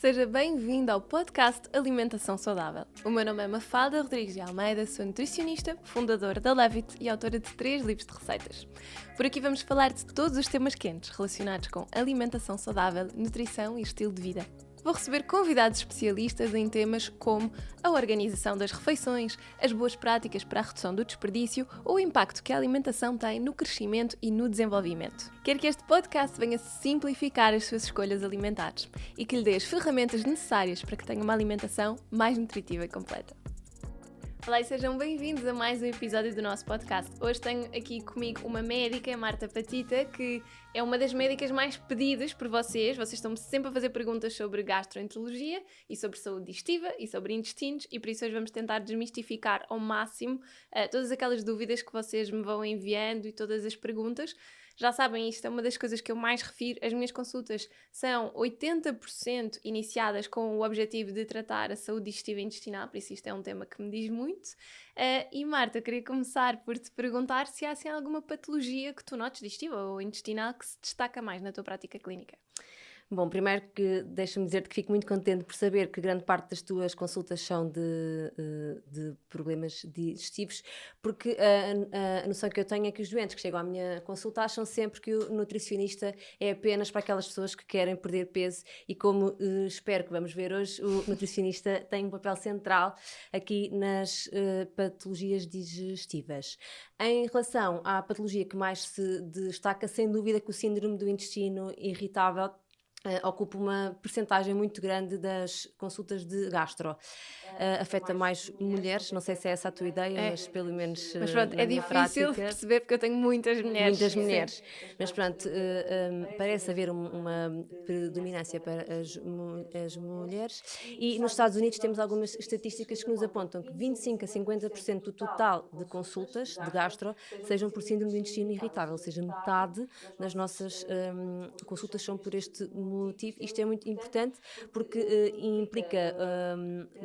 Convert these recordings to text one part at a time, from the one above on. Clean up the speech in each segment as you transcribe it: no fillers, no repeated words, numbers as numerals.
Seja bem-vindo ao podcast Alimentação Saudável. O meu nome é Mafalda Rodrigues de Almeida, sou nutricionista, fundadora da Levit e autora de 3 livros de receitas. Por aqui vamos falar de todos os temas quentes relacionados com alimentação saudável, nutrição e estilo de vida. Vou receber convidados especialistas em temas como a organização das refeições, as boas práticas para a redução do desperdício ou o impacto que a alimentação tem no crescimento e no desenvolvimento. Quero que este podcast venha simplificar as suas escolhas alimentares e que lhe dê as ferramentas necessárias para que tenha uma alimentação mais nutritiva e completa. Olá e sejam bem-vindos a mais um episódio do nosso podcast. Hoje tenho aqui comigo uma médica, Marta Patita, que é uma das médicas mais pedidas por vocês. Vocês estão-me sempre a fazer perguntas sobre gastroenterologia e sobre saúde digestiva e sobre intestinos e por isso hoje vamos tentar desmistificar ao máximo todas aquelas dúvidas que vocês me vão enviando e todas as perguntas. Já sabem, isto é uma das coisas que eu mais refiro. As minhas consultas são 80% iniciadas com o objetivo de tratar a saúde digestiva e intestinal, por isso isto é um tema que me diz muito. E Marta, eu queria começar por te perguntar se há assim, alguma patologia que tu notes digestiva ou intestinal que se destaca mais na tua prática clínica. Bom, primeiro que deixa-me dizer-te que fico muito contente por saber que grande parte das tuas consultas são de problemas digestivos, porque a noção que eu tenho é que os doentes que chegam à minha consulta acham sempre que o nutricionista é apenas para aquelas pessoas que querem perder peso e como espero que vamos ver hoje, o nutricionista tem um papel central aqui nas patologias digestivas. Em relação à patologia que mais se destaca, sem dúvida que o síndrome do intestino irritável ocupa uma percentagem muito grande das consultas de gastro. Afeta mais mulheres, não sei se é essa a tua ideia, mas pelo menos mas pronto, na é minha difícil prática, perceber porque eu tenho muitas mulheres. muitas mulheres. Sim. Mas pronto, parece haver uma predominância para as mulheres e nos Estados Unidos temos algumas estatísticas que nos apontam que 25 a 50% do total de consultas de gastro sejam por síndrome do intestino irritável, ou seja, metade das nossas consultas são por este motivo. Isto é muito importante porque implica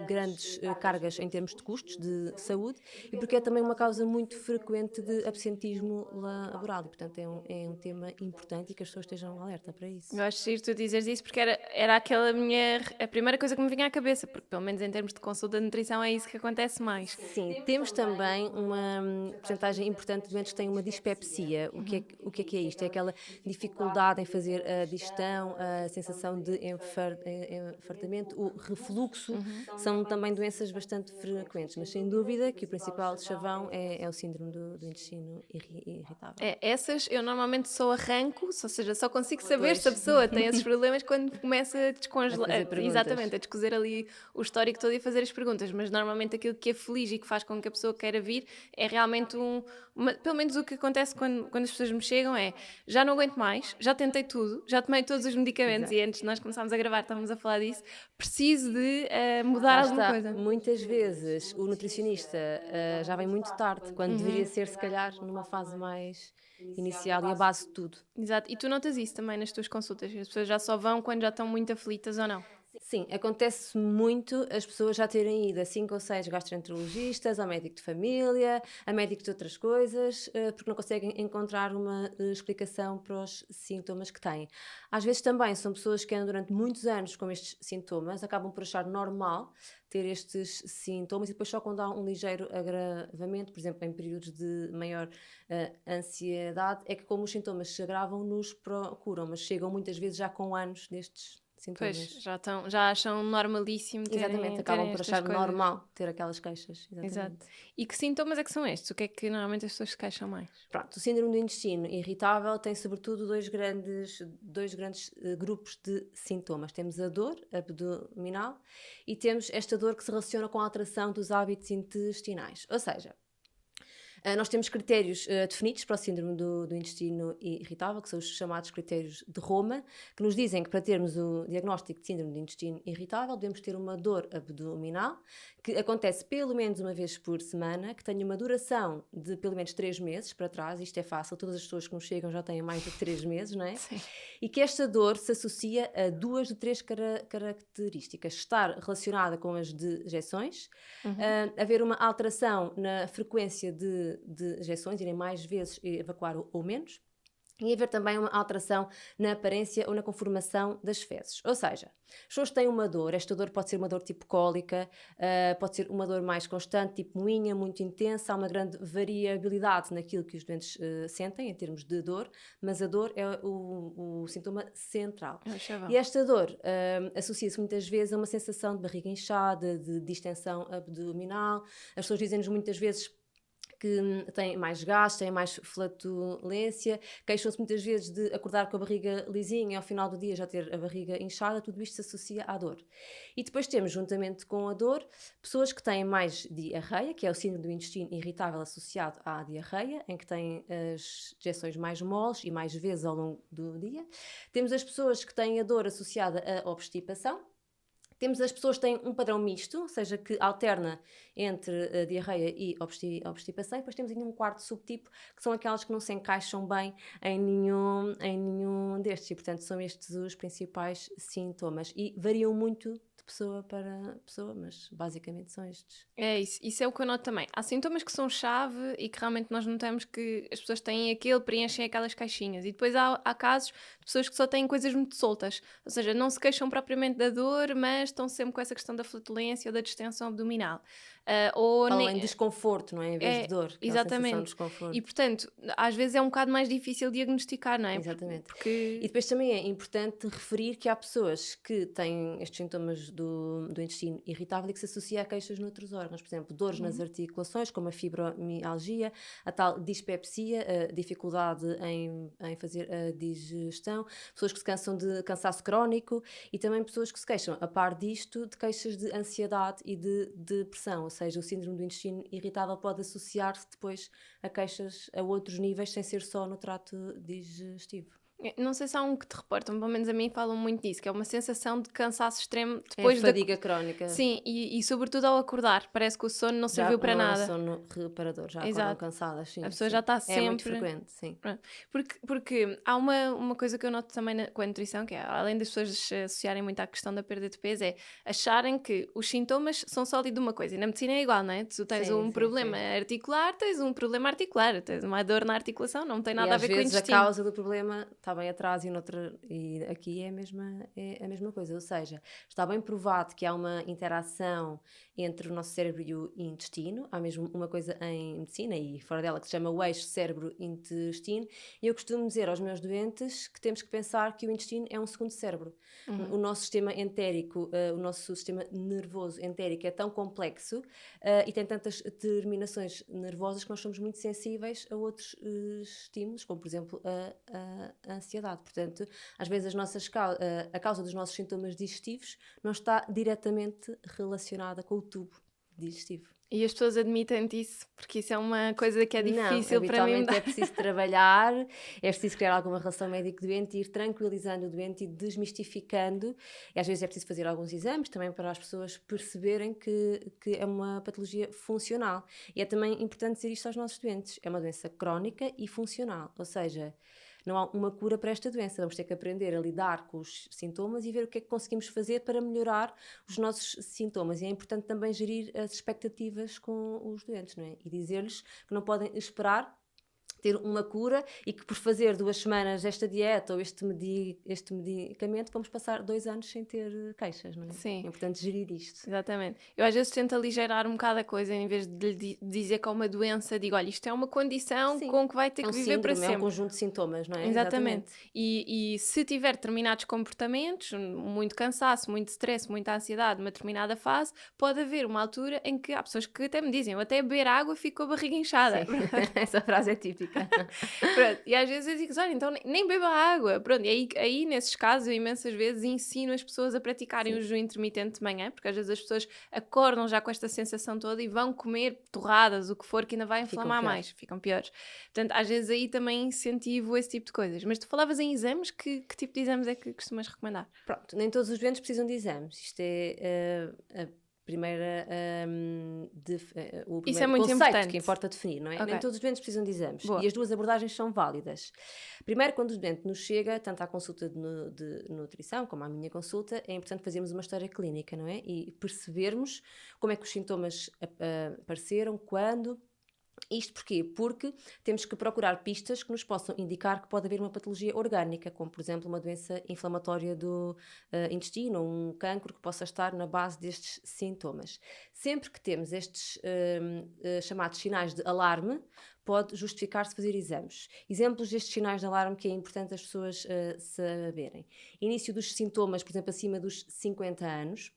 grandes cargas em termos de custos de saúde e porque é também uma causa muito frequente de absentismo laboral e, portanto, é um tema importante e que as pessoas estejam alerta para isso. Eu acho giro tu dizeres isso porque era a primeira coisa que me vinha à cabeça, porque pelo menos em termos de consulta de nutrição é isso que acontece mais. Sim, temos também uma percentagem importante de doentes que têm uma dispepsia. O que é isto? É aquela dificuldade em fazer a digestão, a sensação de enfartamento, o refluxo, são também doenças bastante frequentes, mas sem dúvida que o principal chavão é o síndrome do intestino irritável. Essas eu normalmente só arranco, ou seja, só consigo saber Pois. se a pessoa tem esses problemas quando começa a descongelar, A fazer perguntas. exatamente, a descozer ali o histórico todo e a fazer as perguntas, mas normalmente aquilo que aflige e que faz com que a pessoa queira vir é realmente pelo menos o que acontece quando as pessoas me chegam é, já não aguento mais, já tentei tudo, já tomei todos os medicamentos. Exato. E antes de nós começarmos a gravar estávamos a falar disso, preciso de mudar Lá alguma está, coisa. muitas vezes o nutricionista já vem muito tarde, quando deveria ser, se calhar, numa fase mais inicial e a base de tudo. Exato, e tu notas isso também nas tuas consultas, as pessoas já só vão quando já estão muito aflitas ou não? Sim, acontece muito as pessoas já terem ido a 5 ou 6 gastroenterologistas, ao médico de família, a médico de outras coisas, porque não conseguem encontrar uma explicação para os sintomas que têm. Às vezes também são pessoas que andam durante muitos anos com estes sintomas, acabam por achar normal ter estes sintomas e depois só quando há um ligeiro agravamento, por exemplo, em períodos de maior ansiedade, é que como os sintomas se agravam, nos procuram, mas chegam muitas vezes já com anos destes sintomas. Pois, já acham normalíssimo Exatamente, acabam terem por estas achar coisas. normal ter aquelas queixas. Exatamente. Exato. E que sintomas é que são estes? O que é que normalmente as pessoas se queixam mais? Pronto, o síndrome do intestino irritável tem sobretudo dois grandes grupos de sintomas. Temos a dor abdominal e temos esta dor que se relaciona com a alteração dos hábitos intestinais. Ou seja, nós temos critérios definidos para o síndrome do intestino irritável, que são os chamados critérios de Roma, que nos dizem que para termos o diagnóstico de síndrome do intestino irritável devemos ter uma dor abdominal, que acontece pelo menos uma vez por semana, que tenha uma duração de pelo menos 3 meses para trás. Isto é fácil, todas as pessoas que nos chegam já têm mais de 3 meses, não é? Sim. E que esta dor se associa a 2 de 3 características: estar relacionada com as dejeções, haver uma alteração na frequência de injeções, irem mais vezes evacuar ou menos, e haver também uma alteração na aparência ou na conformação das fezes. Ou seja, as pessoas têm uma dor, esta dor pode ser uma dor tipo cólica, pode ser uma dor mais constante, tipo moinha, muito intensa, há uma grande variabilidade naquilo que os doentes sentem em termos de dor, mas a dor é o sintoma central. É o chavão. E esta dor associa-se muitas vezes a uma sensação de barriga inchada, de distensão abdominal. As pessoas dizem-nos muitas vezes que têm mais gás, têm mais flatulência, queixam-se muitas vezes de acordar com a barriga lisinha e ao final do dia já ter a barriga inchada, tudo isto se associa à dor. E depois temos, juntamente com a dor, pessoas que têm mais diarreia, que é o síndrome do intestino irritável associado à diarreia, em que têm as digesções mais moles e mais vezes ao longo do dia. Temos as pessoas que têm a dor associada à obstipação. Temos as pessoas que têm um padrão misto, ou seja, que alterna entre a diarreia e obstipação, e depois temos ainda um quarto subtipo, que são aquelas que não se encaixam bem em nenhum destes, e portanto são estes os principais sintomas, e variam muito de pessoa para pessoa, mas basicamente são estes. É isso é o que eu noto também. Há sintomas que são chave e que realmente nós notamos que as pessoas têm aquele, preenchem aquelas caixinhas. E depois há casos de pessoas que só têm coisas muito soltas. Ou seja, não se queixam propriamente da dor, mas estão sempre com essa questão da flatulência ou da distensão abdominal. Ou Falam em desconforto, não é? Em vez de é, dor, aquela sensação de exatamente. E desconforto. portanto, às vezes é um bocado mais difícil diagnosticar, não é? Exatamente. E Porque depois também é importante referir que há pessoas que têm estes sintomas do intestino irritável e que se associa a queixas noutros órgãos, por exemplo, dores nas Uhum. articulações, como a fibromialgia, a tal dispepsia, a dificuldade em fazer a digestão, pessoas que se cansam de cansaço crónico e também pessoas que se queixam, a par disto, de queixas de ansiedade e de depressão, ou seja, o síndrome do intestino irritável pode associar-se depois a queixas a outros níveis sem ser só no trato digestivo. Não sei se há um que te reportam, pelo menos a mim falam muito disso, que é uma sensação de cansaço extremo É a depois da. fadiga crónica. Sim, e sobretudo ao acordar, parece que o sono não Já serviu para não é nada. sono reparador, já acordam Exato. cansadas, A sim, pessoa já sim. está É muito sempre. frequente, sim. Pronto. Porque há uma coisa que eu noto também com a nutrição, que é, além das pessoas se associarem muito à questão da perda de peso, é acharem que os sintomas são só ali de uma coisa. E na medicina é igual, não é? Tu tens Sim, um sim, problema sim. articular, tens um problema articular, tens uma dor na articulação, não tem E nada a às ver com o vezes a intestino. causa do problema está bem atrás e aqui é a mesma coisa, ou seja, está bem provado que há uma interação entre o nosso cérebro e o intestino, há mesmo uma coisa em medicina e fora dela que se chama o eixo cérebro-intestino, e eu costumo dizer aos meus doentes que temos que pensar que o intestino é um segundo cérebro. Uhum. O nosso sistema entérico, o nosso sistema nervoso entérico é tão complexo e tem tantas terminações nervosas que nós somos muito sensíveis a outros estímulos, como por exemplo a ansiedade. Portanto, às vezes a causa dos nossos sintomas digestivos não está diretamente relacionada com o tubo digestivo. E as pessoas admitem-te isso, porque isso é uma coisa que é Não, difícil para mim habitualmente é mudar. preciso trabalhar, é preciso criar alguma relação médico-doente, ir tranquilizando o doente e desmistificando. E às vezes é preciso fazer alguns exames também para as pessoas perceberem que é uma patologia funcional. E é também importante dizer isto aos nossos doentes: é uma doença crónica e funcional, ou seja, não há uma cura para esta doença. Vamos ter que aprender a lidar com os sintomas e ver o que é que conseguimos fazer para melhorar os nossos sintomas. E é importante também gerir as expectativas com os doentes, não é? E dizer-lhes que não podem esperar ter uma cura e que por fazer 2 semanas esta dieta ou este medicamento vamos passar 2 anos sem ter queixas, não é? Sim. É importante gerir isto. Exatamente. Eu às vezes tento aligerar um bocado a coisa, em vez de lhe dizer que é uma doença, digo, olha, isto é uma condição Sim, com que vai ter é que um viver para síndrome, é um sempre. conjunto de sintomas, não é? Exatamente. Exatamente. E se tiver determinados comportamentos, muito cansaço, muito stress, muita ansiedade, uma determinada fase, pode haver uma altura em que há pessoas que até me dizem, eu até beber água fico com a barriga inchada. Sim, essa frase é típica. Pronto, e às vezes eu digo, olha, então nem beba água. Pronto, e aí nesses casos eu imensas vezes ensino as pessoas a praticarem o Sim, jejum intermitente de manhã, porque às vezes as pessoas acordam já com esta sensação toda e vão comer torradas, o que for, que ainda vai ficam inflamar mais, piores. ficam piores. Portanto, às vezes aí também incentivo esse tipo de coisas. Mas tu falavas em exames, que tipo de exames é que costumas recomendar? Pronto, nem todos os doentes precisam de exames. Isto é a primeira, o Isso é primeiro muito conceito que importante. importa definir, não é? Nem Ok, todos os doentes precisam de exames. E boa. as duas abordagens são válidas. Primeiro, quando o doente nos chega, tanto à consulta de nutrição como à minha consulta, é importante fazermos uma história clínica, não é? E percebermos como é que os sintomas apareceram, quando, Isto porquê? Porque temos que procurar pistas que nos possam indicar que pode haver uma patologia orgânica, como por exemplo uma doença inflamatória do intestino ou um cancro que possa estar na base destes sintomas. Sempre que temos estes chamados sinais de alarme, pode justificar-se fazer exames. Exemplos destes sinais de alarme que é importante as pessoas saberem. Início dos sintomas, por exemplo, acima dos 50 anos,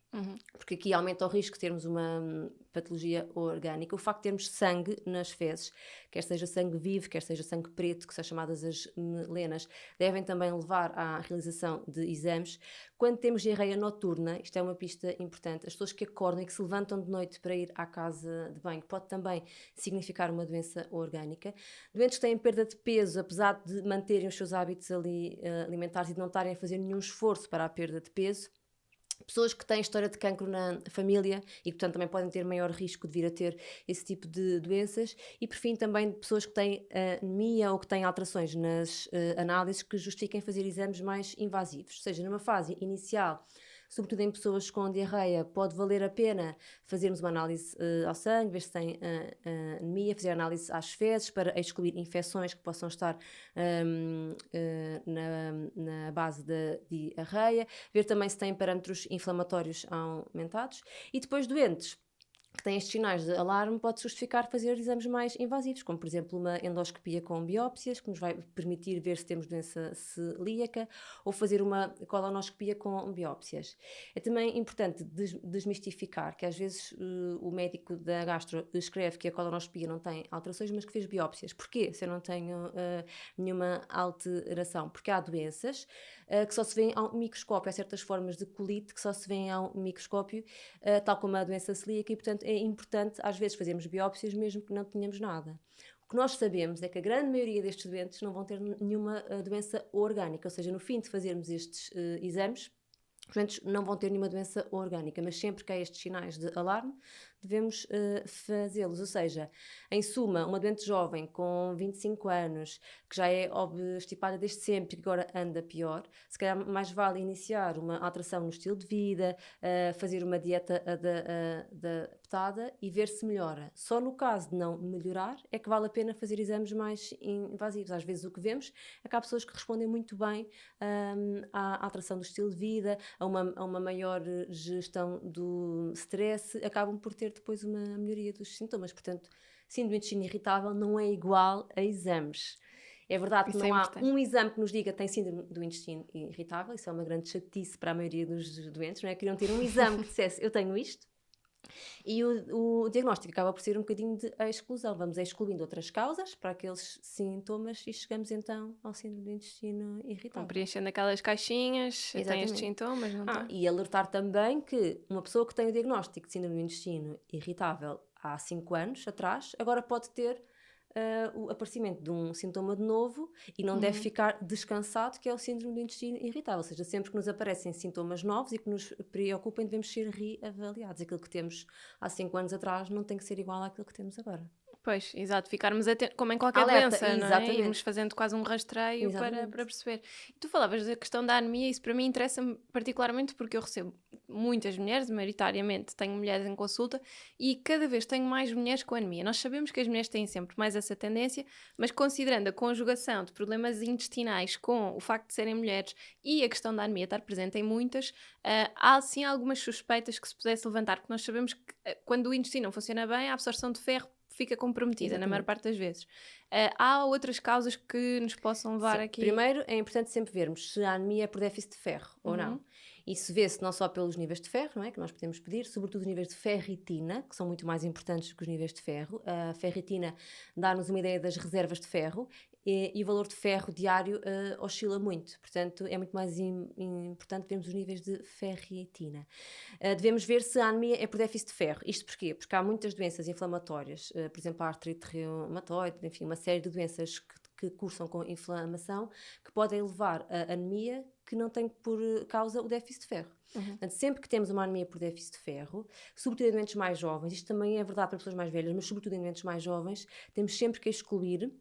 porque aqui aumenta o risco de termos uma patologia orgânica. O facto de termos sangue nas fezes, quer seja sangue vivo, quer seja sangue preto, que são chamadas as melenas, devem também levar à realização de exames. Quando temos diarreia noturna, isto é uma pista importante, as pessoas que acordam e que se levantam de noite para ir à casa de banho, pode também significar uma doença orgânica. Doentes que têm perda de peso, apesar de manterem os seus hábitos alimentares e de não estarem a fazer nenhum esforço para a perda de peso. Pessoas que têm história de cancro na família e, portanto, também podem ter maior risco de vir a ter esse tipo de doenças. E, por fim, também pessoas que têm anemia ou que têm alterações nas análises que justifiquem fazer exames mais invasivos. Ou seja, numa fase inicial, sobretudo em pessoas com diarreia, pode valer a pena fazermos uma análise ao sangue, ver se tem anemia, fazer análise às fezes para excluir infecções que possam estar na base da diarreia, ver também se tem parâmetros inflamatórios aumentados e depois doentes que têm estes sinais de alarme, pode justificar fazer exames mais invasivos, como por exemplo uma endoscopia com biópsias, que nos vai permitir ver se temos doença celíaca, ou fazer uma colonoscopia com biópsias. É também importante desmistificar que às vezes o médico da gastro escreve que a colonoscopia não tem alterações, mas que fez biópsias. Porquê? Se eu não tenho nenhuma alteração? Porque há doenças que só se vêem ao microscópio, há certas formas de colite que só se vêem ao microscópio, tal como a doença celíaca, e portanto é importante às vezes fazermos biópsias mesmo que não tenhamos nada. O que nós sabemos é que a grande maioria destes doentes não vão ter nenhuma doença orgânica, ou seja, no fim de fazermos estes exames, os doentes não vão ter nenhuma doença orgânica, mas sempre que há estes sinais de alarme, devemos fazê-los. Ou seja, em suma, uma doente jovem com 25 anos, que já é obstipada desde sempre e que agora anda pior, se calhar mais vale iniciar uma alteração no estilo de vida, fazer uma dieta adaptada e ver se melhora. Só no caso de não melhorar é que vale a pena fazer exames mais invasivos. Às vezes o que vemos é que há pessoas que respondem muito bem à alteração do estilo de vida, a uma maior gestão do stress, acabam por ter depois uma melhoria dos sintomas. Portanto, síndrome do intestino irritável não é igual a exames. É verdade que Isso é não há importante. um exame que nos diga que tem síndrome do intestino irritável, isso é uma grande chatice para a maioria dos doentes, não é? Queriam ter um exame que dissesse eu tenho isto, e o diagnóstico acaba por ser um bocadinho de exclusão. Vamos excluindo outras causas para aqueles sintomas e chegamos então ao síndrome do intestino Vão irritável. preenchendo aquelas caixinhas, tem estes Exatamente. sintomas, não tem? E alertar também que uma pessoa que tem o diagnóstico de síndrome do intestino irritável há 5 anos atrás, agora pode ter o aparecimento de um sintoma de novo e não deve ficar descansado, que é o síndrome do intestino irritável. Ou seja, sempre que nos aparecem sintomas novos e que nos preocupem, devemos ser reavaliados. Aquilo que temos há 5 anos atrás não tem que ser igual àquilo que temos agora. Pois, exato, ficarmos atentos, como em qualquer Alerta, doença, não é? exatamente. Irmos fazendo quase um rastreio para Exatamente. perceber. E tu falavas da questão da anemia, isso para mim interessa-me particularmente porque eu recebo muitas mulheres, maioritariamente tenho mulheres em consulta, e cada vez tenho mais mulheres com anemia. Nós sabemos que as mulheres têm sempre mais essa tendência, mas considerando a conjugação de problemas intestinais com o facto de serem mulheres e a questão da anemia estar presente em muitas, há sim algumas suspeitas que se pudesse levantar, porque nós sabemos que quando o intestino não funciona bem, a absorção de ferro fica comprometida na maior parte das vezes. Há outras causas que nos possam levar Sim. aqui? Primeiro é importante sempre vermos se a anemia é por déficit de ferro ou não. Isso vê-se não só pelos níveis de ferro, não é, que nós podemos pedir, sobretudo os níveis de ferritina, que são muito mais importantes do que os níveis de ferro. A ferritina dá-nos uma ideia das reservas de ferro e o valor de ferro diário oscila muito. Portanto, é muito mais importante vermos os níveis de ferritina. Devemos ver se a anemia é por déficit de ferro. Isto porquê? Porque há muitas doenças inflamatórias, por exemplo, a artrite reumatoide, enfim, uma série de doenças que cursam com inflamação, que podem levar a anemia que não tem por causa o déficit de ferro. Portanto, sempre que temos uma anemia por déficit de ferro, sobretudo em doentes mais jovens, isto também é verdade para pessoas mais velhas, mas sobretudo em doentes mais jovens, temos sempre que excluir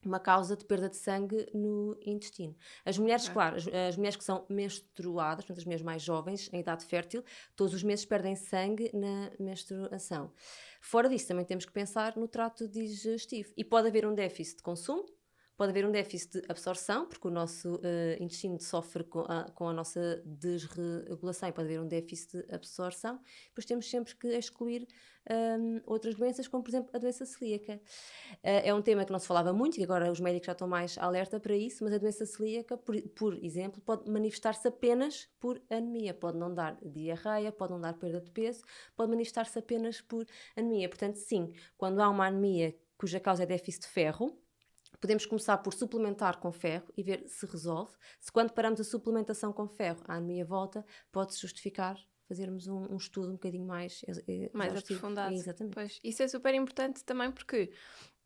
uma causa de perda de sangue no intestino. As mulheres, claro, as mulheres que são menstruadas, portanto as mulheres mais jovens, em idade fértil, todos os meses perdem sangue na menstruação. Fora disso, também temos que pensar no trato digestivo. E pode haver um déficit de consumo, pode haver um déficit de absorção, porque o nosso intestino sofre com a nossa desregulação, e pode haver um déficit de absorção. Depois temos sempre que excluir outras doenças, como por exemplo a doença celíaca. É um tema que não se falava muito, e agora os médicos já estão mais alerta para isso, mas a doença celíaca, por exemplo, pode manifestar-se apenas por anemia. Pode não dar diarreia, pode não dar perda de peso, pode manifestar-se apenas por anemia. Portanto, sim, quando há uma anemia cuja causa é déficit de ferro, podemos começar por suplementar com ferro e ver se resolve. Se quando paramos a suplementação com ferro a anemia volta, pode-se justificar fazermos um estudo um bocadinho mais aprofundado. Exatamente. Pois, isso é super importante também porque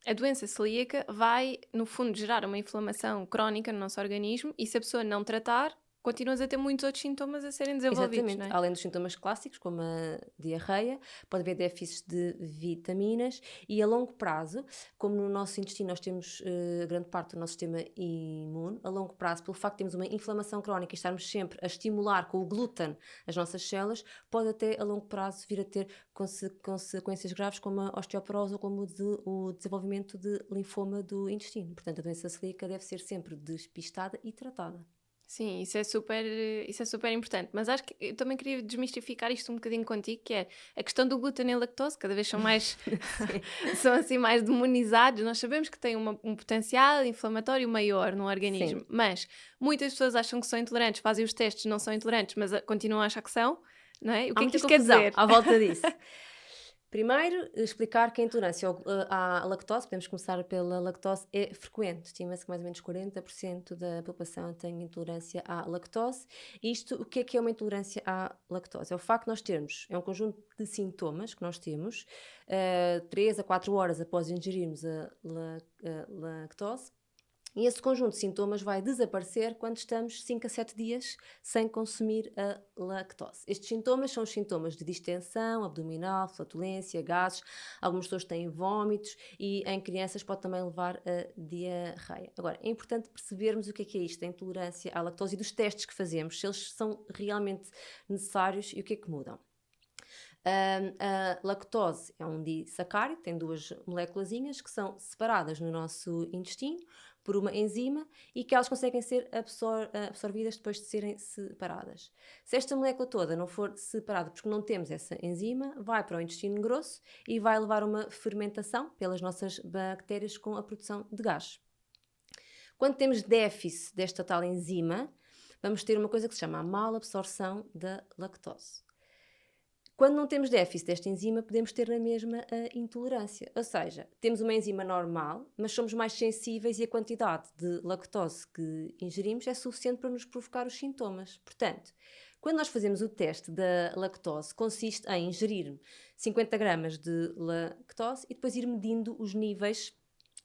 a doença celíaca vai, no fundo, gerar uma inflamação crónica no nosso organismo e se a pessoa não tratar, continuas a ter muitos outros sintomas a serem desenvolvidos, Exatamente, não é? além dos sintomas clássicos, como a diarreia, pode haver déficits de vitaminas e a longo prazo, como no nosso intestino nós temos grande parte do nosso sistema imune, a longo prazo, pelo facto de termos uma inflamação crónica e estarmos sempre a estimular com o glúten as nossas células, pode até a longo prazo vir a ter consequências graves como a osteoporose ou como o desenvolvimento de linfoma do intestino. Portanto, a doença celíaca deve ser sempre despistada e tratada. Sim, isso é super importante. Mas acho que eu também queria desmistificar isto um bocadinho contigo, que é a questão do glúten e a lactose, cada vez são mais, são assim mais demonizados. Nós sabemos que têm um potencial inflamatório maior no organismo, Sim. mas muitas pessoas acham que são intolerantes, fazem os testes, não são intolerantes, mas continuam a achar que são, não é? O que Há é que muita isto quer confusão dizer? à volta disso. Primeiro, explicar que a intolerância à lactose, podemos começar pela lactose, é frequente. Estima-se que mais ou menos 40% da população tem intolerância à lactose. Isto, o que é uma intolerância à lactose? É o facto de nós termos, é um conjunto de sintomas que nós temos 3 a 4 horas após ingerirmos a lactose. E esse conjunto de sintomas vai desaparecer quando estamos 5 a 7 dias sem consumir a lactose. Estes sintomas são os sintomas de distensão abdominal, flatulência, gases. Algumas pessoas têm vômitos e em crianças pode também levar a diarreia. Agora, é importante percebermos o que é isto, a intolerância à lactose e dos testes que fazemos, se eles são realmente necessários e o que é que mudam. A lactose é um disacárido, tem 2 moléculazinhas que são separadas no nosso intestino por uma enzima e que elas conseguem ser absorvidas depois de serem separadas. Se esta molécula toda não for separada porque não temos essa enzima, vai para o intestino grosso e vai levar a uma fermentação pelas nossas bactérias com a produção de gás. Quando temos déficit desta tal enzima, vamos ter uma coisa que se chama a malabsorção da lactose. Quando não temos déficit desta enzima, podemos ter na mesma a intolerância. Ou seja, temos uma enzima normal, mas somos mais sensíveis e a quantidade de lactose que ingerimos é suficiente para nos provocar os sintomas. Portanto, quando nós fazemos o teste da lactose, consiste em ingerir 50 gramas de lactose e depois ir medindo os níveis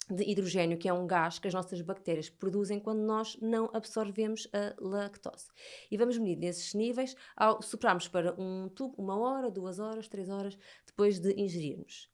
de hidrogênio, que é um gás que as nossas bactérias produzem quando nós não absorvemos a lactose. E vamos medir esses níveis ao soprarmos para um tubo 1 hora, 2 horas, 3 horas depois de ingerirmos.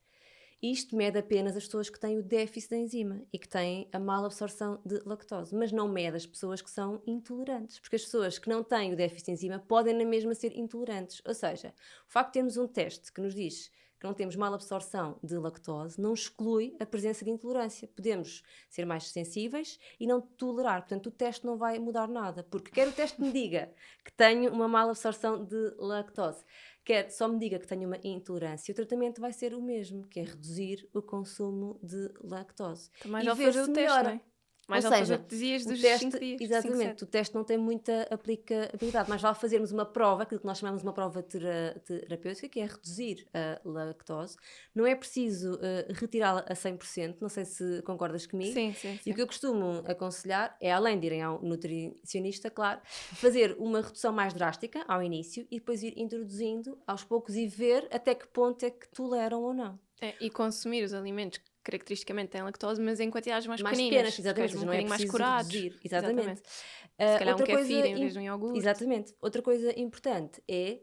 Isto mede apenas as pessoas que têm o déficit da enzima e que têm a mala absorção de lactose, mas não mede as pessoas que são intolerantes, porque as pessoas que não têm o déficit de enzima podem na mesma ser intolerantes. Ou seja, o facto de termos um teste que nos diz que não temos mala absorção de lactose não exclui a presença de intolerância. Podemos ser mais sensíveis e não tolerar. Portanto, o teste não vai mudar nada, porque quer o teste me diga que tenho uma mala absorção de lactose, quer só me diga que tenho uma intolerância, o tratamento vai ser o mesmo, que é reduzir o consumo de lactose. Também E já ver fazer se o teste, melhora. não é? Mais Ou vale fazer seja, o que dizias o dos teste, 5 dias. exatamente, o teste não tem muita aplicabilidade, mas vale fazermos uma prova, aquilo que nós chamamos de uma prova terapêutica, que é reduzir a lactose. Não é preciso retirá-la a 100%, não sei se concordas comigo. Sim, sim, E sim. o que eu costumo aconselhar é, além de irem ao nutricionista, claro, fazer uma redução mais drástica ao início e depois ir introduzindo aos poucos e ver até que ponto é que toleram ou não. E consumir os alimentos que caracteristicamente têm lactose, mas em quantidades mais Mais pequenas. pequenas, exatamente, Um não é bocadinho mais preciso curados. reduzir. Exatamente. Se calhar um Outra coisa kefir em vez de um iogurte. Exatamente. Outra coisa importante é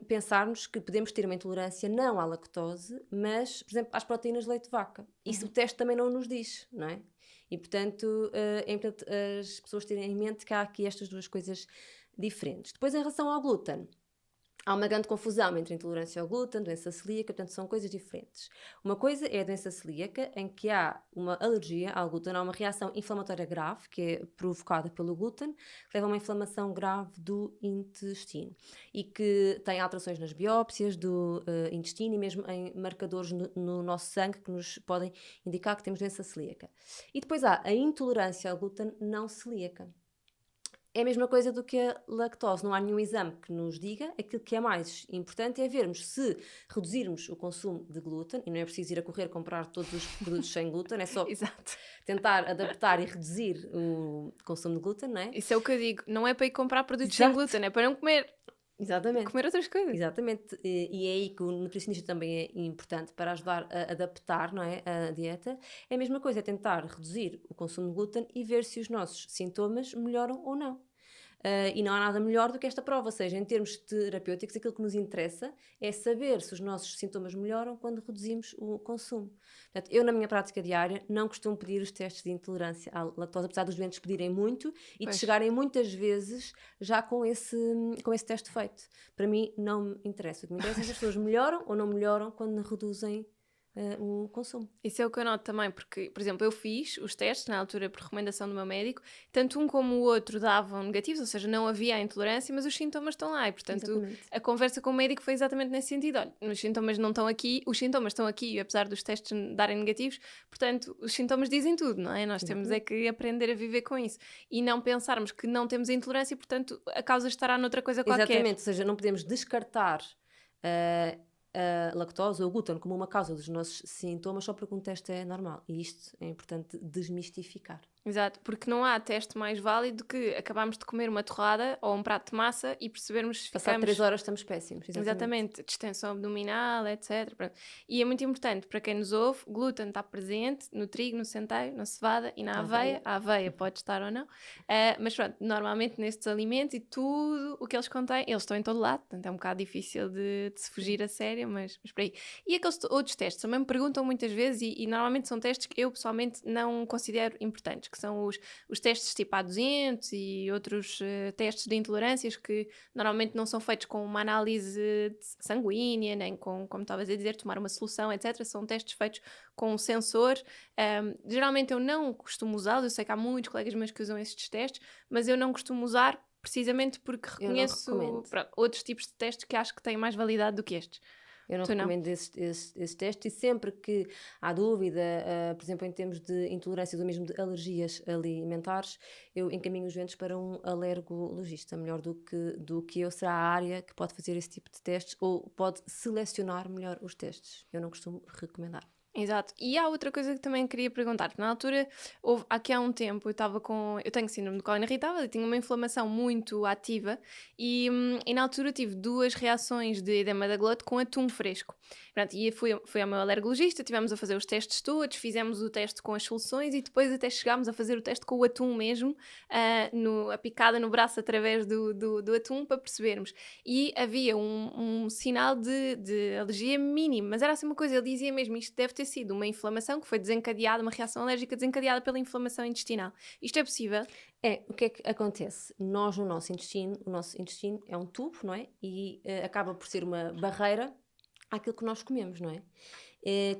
pensarmos que podemos ter uma intolerância não à lactose, mas, por exemplo, às proteínas de leite de vaca. Isso o teste também não nos diz, não é? E, portanto, é importante as pessoas terem em mente que há aqui estas duas coisas diferentes. Depois, em relação ao glúten, há uma grande confusão entre intolerância ao glúten, doença celíaca, portanto são coisas diferentes. Uma coisa é a doença celíaca, em que há uma alergia ao glúten, há uma reação inflamatória grave, que é provocada pelo glúten, que leva a uma inflamação grave do intestino e que tem alterações nas biópsias do intestino e mesmo em marcadores no nosso sangue que nos podem indicar que temos doença celíaca. E depois há a intolerância ao glúten não celíaca. É a mesma coisa do que a lactose, não há nenhum exame que nos diga. Aquilo que é mais importante é vermos se reduzirmos o consumo de glúten, e não é preciso ir a correr comprar todos os produtos sem glúten, é só Exato. tentar adaptar e reduzir o consumo de glúten, não é? Isso é o que eu digo. Não é para ir comprar produtos sem Exato. glúten, é para não comer. Exatamente. Comer outras coisas. Exatamente, e é aí que o nutricionista também é importante para ajudar a adaptar, não é, a dieta. É a mesma coisa, é tentar reduzir o consumo de glúten e ver se os nossos sintomas melhoram ou não. E não há nada melhor do que esta prova, ou seja, em termos terapêuticos, aquilo que nos interessa é saber se os nossos sintomas melhoram quando reduzimos o consumo. Portanto, eu, na minha prática diária, não costumo pedir os testes de intolerância à lactose, apesar dos doentes pedirem muito e de chegarem muitas vezes já com esse teste feito. Para mim, não me interessa. O que me interessa é se as pessoas melhoram ou não melhoram quando reduzem o consumo. Isso é o que eu noto também, porque, por exemplo, eu fiz os testes na altura por recomendação do meu médico, tanto um como o outro davam negativos, ou seja, não havia a intolerância, mas os sintomas estão lá e, portanto, Exatamente. a conversa com o médico foi exatamente nesse sentido. Olha, os sintomas não estão aqui, os sintomas estão aqui, apesar dos testes darem negativos, portanto, os sintomas dizem tudo, não é? Nós temos é que aprender a viver com isso e não pensarmos que não temos a intolerância e, portanto, a causa estará noutra coisa qualquer. Exatamente, ou seja, não podemos descartar a lactose ou o glúten como uma causa dos nossos sintomas só porque um teste é normal. E isto é importante desmistificar. Exato, porque não há teste mais válido do que acabarmos de comer uma torrada ou um prato de massa e percebermos se Passado ficamos... 3 horas estamos péssimos. Exatamente, distensão abdominal, etc. Pronto. E é muito importante para quem nos ouve, glúten está presente no trigo, no centeio, na cevada e na aveia. A aveia pode estar ou não, mas pronto, normalmente nestes alimentos e tudo o que eles contêm, eles estão em todo lado, portanto é um bocado difícil de se fugir a sério, mas por aí. E aqueles outros testes também me perguntam muitas vezes e normalmente são testes que eu pessoalmente não considero importantes, que são os testes tipo A200 e outros testes de intolerâncias que normalmente não são feitos com uma análise sanguínea, nem com, como estavas a dizer, tomar uma solução, etc. São testes feitos com um sensor. Geralmente eu não costumo usá-los, eu sei que há muitos colegas meus que usam estes testes, mas eu não costumo usar precisamente porque reconheço outros tipos de testes que acho que têm mais validade do que estes. Eu não recomendo esse teste e sempre que há dúvida, por exemplo, em termos de intolerâncias ou mesmo de alergias alimentares, eu encaminho os doentes para um alergologista, melhor do que eu, será a área que pode fazer esse tipo de testes ou pode selecionar melhor os testes. Eu não costumo recomendar. Exato. E há outra coisa que também queria perguntar. Na altura, aqui há um tempo, eu tenho síndrome de cólera irritável e tinha uma inflamação muito ativa e na altura tive 2 reações de edema da glote com atum fresco. Pronto, e fui ao meu alergologista, tivemos a fazer os testes todos, fizemos o teste com as soluções e depois até chegámos a fazer o teste com o atum mesmo, a picada no braço através do atum para percebermos. E havia um sinal de alergia mínimo, mas era assim uma coisa, ele dizia mesmo, isto deve ter sido uma inflamação que foi desencadeada, uma reação alérgica desencadeada pela inflamação intestinal. Isto é possível? O que é que acontece? Nós, no nosso intestino, o nosso intestino é um tubo, não é? E acaba por ser uma barreira àquilo que nós comemos, não é?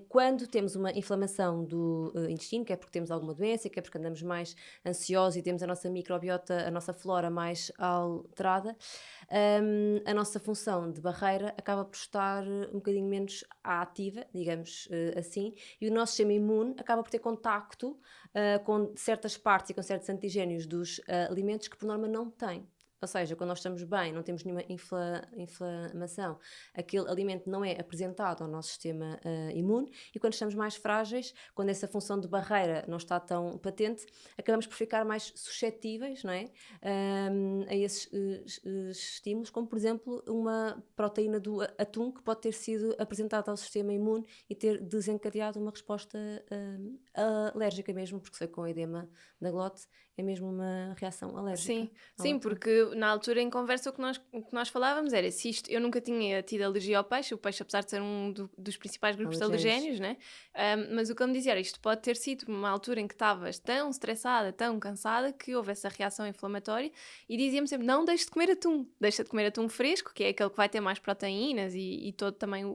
Quando temos uma inflamação do intestino, que é porque temos alguma doença, que é porque andamos mais ansiosos e temos a nossa microbiota, a nossa flora mais alterada, a nossa função de barreira acaba por estar um bocadinho menos ativa, digamos assim, e o nosso sistema imune acaba por ter contacto com certas partes e com certos antigénios dos alimentos que por norma não tem. Ou seja, quando nós estamos bem, não temos nenhuma inflamação, aquele alimento não é apresentado ao nosso sistema imune, e quando estamos mais frágeis, quando essa função de barreira não está tão patente, acabamos por ficar mais suscetíveis, não é? A esses estímulos, como por exemplo uma proteína do atum que pode ter sido apresentada ao sistema imune e ter desencadeado uma resposta alérgica mesmo, porque foi com edema da glote, é mesmo uma reação alérgica Sim, ao sim, atum. porque na altura em conversa o que nós falávamos era se isto, eu nunca tinha tido alergia ao peixe, o peixe apesar de ser dos principais grupos de Alergénios. alergénios, né? Mas o que ele me dizia era isto pode ter sido uma altura em que estavas tão estressada, tão cansada, que houve essa reação inflamatória e dizia-me sempre, não deixes de comer atum, deixa de comer atum fresco, que é aquele que vai ter mais proteínas e todo também